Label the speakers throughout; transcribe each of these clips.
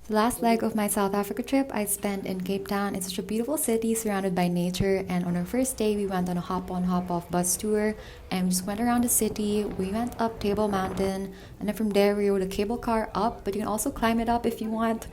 Speaker 1: The last leg of my South Africa trip I spent in Cape Town. It's such a beautiful city surrounded by nature, and on our first day we went on a hop on hop off bus tour and we just went around the city. We went up Table Mountain, and then from there we rode a cable car up, but you can also climb it up if you want,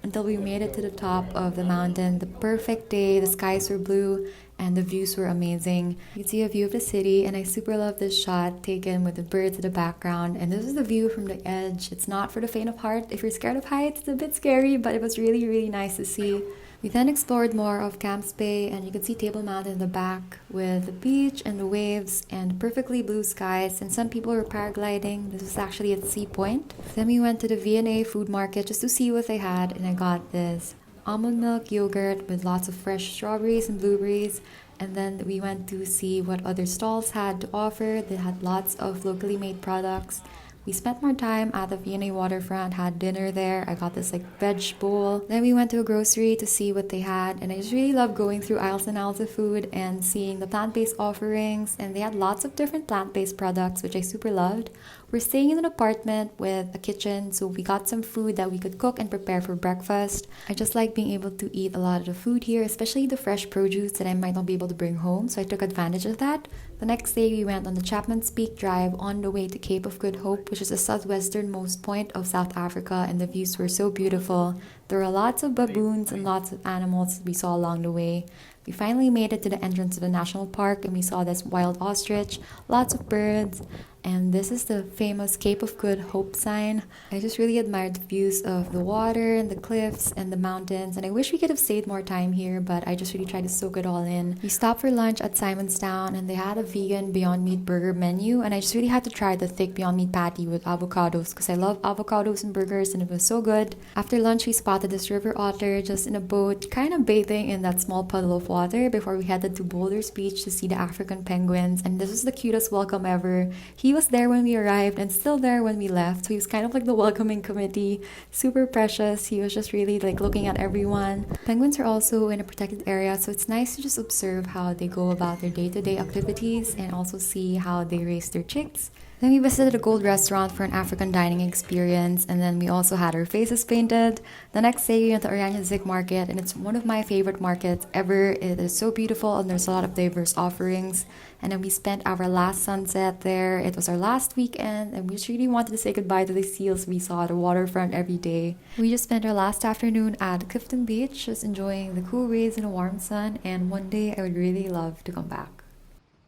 Speaker 1: until we made it to the top of the mountain. The perfect day, the skies were blue and the views were amazing. You can see a view of the city, and I super love this shot taken with the birds in the background. And this is the view from the edge. It's not for the faint of heart. If you're scared of heights, it's a bit scary, but it was really, really nice to see. We then explored more of Camps Bay, and you could see Table Mountain in the back with the beach and the waves and perfectly blue skies, and some people were paragliding. This was actually at Sea Point. Then we went to the V&A food market just to see what they had, and I got this almond milk yogurt with lots of fresh strawberries and blueberries. And then we went to see what other stalls had to offer. They had lots of locally made products. We spent more time at the V&A waterfront, had dinner there. I got this veg bowl. Then we went to a grocery to see what they had, and I just really love going through aisles and aisles of food and seeing the plant-based offerings, and they had lots of different plant-based products, which I super loved. We're staying in an apartment with a kitchen, so we got some food that we could cook and prepare for breakfast. I just like being able to eat a lot of the food here, especially the fresh produce that I might not be able to bring home, so I took advantage of that. The next day, we went on the Chapman's Peak Drive on the way to Cape of Good Hope, which is the southwesternmost point of South Africa, and the views were so beautiful. There were lots of baboons and lots of animals we saw along the way. We finally made it to the entrance to the national park, and we saw this wild ostrich, lots of birds, and this is the famous Cape of Good Hope sign. I just really admired the views of the water and the cliffs and the mountains, and I wish we could have stayed more time here, but I just really tried to soak it all in. We stopped for lunch at Simonstown, and they had a vegan Beyond Meat burger menu, and I just really had to try the thick Beyond Meat patty with avocados because I love avocados in burgers, and it was so good. After lunch, we spotted this river otter just in a boat, kind of bathing in that small puddle of water before we headed to Boulders Beach to see the African penguins, and this was the cutest welcome ever. He was there when we arrived and still there when we left, so he was kind of like the welcoming committee. Super precious. He was just really looking at everyone. Penguins are also in a protected area, so it's nice to just observe how they go about their day-to-day activities and also see how they raise their chicks. Then we visited a gold restaurant for an African dining experience, and then we also had our faces painted. The next day we went to Oranjezicht market, and it's one of my favorite markets ever. It is so beautiful and there's a lot of diverse offerings. And then we spent our last sunset there. It was our last weekend, and we just really wanted to say goodbye to the seals we saw at the waterfront every day. We just spent our last afternoon at Clifton Beach, just enjoying the cool breeze and the warm sun, and one day I would really love to come back.